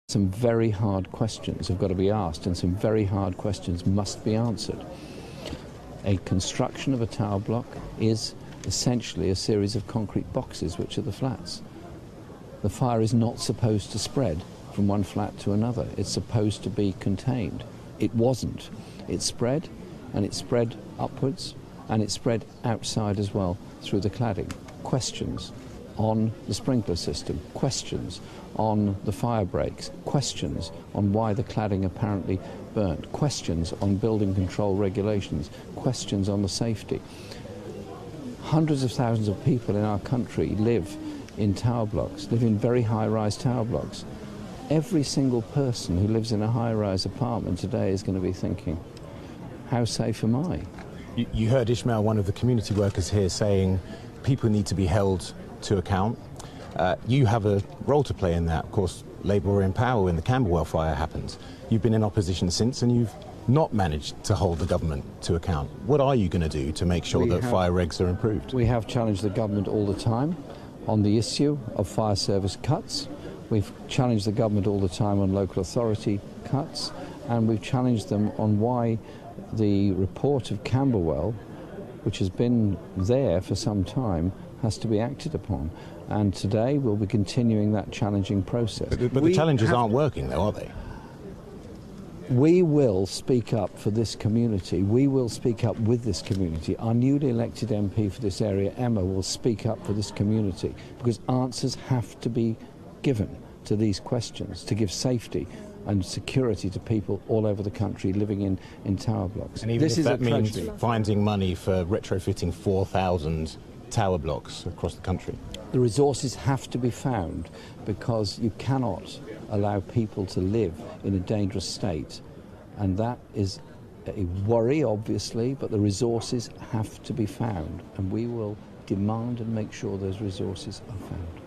Some very hard questions have got to be asked, and some very hard questions must be answered. A construction of a tower block is essentially a series of concrete boxes, which are the flats. The fire is not supposed to spread from one flat to another. It's supposed to be contained. It wasn't. It spread, and it spread upwards, and it spread outside as well through the cladding. Questions on the sprinkler system, questions on the fire breaks, questions on why the cladding apparently burnt, questions on building control regulations, questions on the safety. Hundreds of thousands of people in our country live in tower blocks, live in very high-rise tower blocks. Every single person who lives in a high-rise apartment today is going to be thinking, how safe am I? You heard Ishmael, one of the community workers here, saying people need to be held to account. You have a role to play in that. Of course, Labour were in power when the Camberwell fire happened. You've been in opposition since, and you've not managed to hold the government to account. What are you going to do to make sure that fire regs are improved? We have challenged the government all the time on the issue of fire service cuts. We've challenged the government all the time on local authority cuts, and we've challenged them on why the report of Camberwell, which has been there for some time, has to be acted upon. And today we'll be continuing that challenging process. But the challenges aren't working, though, are they? We will speak up for this community. We will speak up with this community. Our newly elected MP for this area, Emma, will speak up for this community, because answers have to be given to these questions to give safety and security to people all over the country living in tower blocks. And even if that means finding money for retrofitting 4,000 tower blocks across the country. The resources have to be found, because you cannot allow people to live in a dangerous state, and that is a worry, obviously, but the resources have to be found, and we will demand and make sure those resources are found.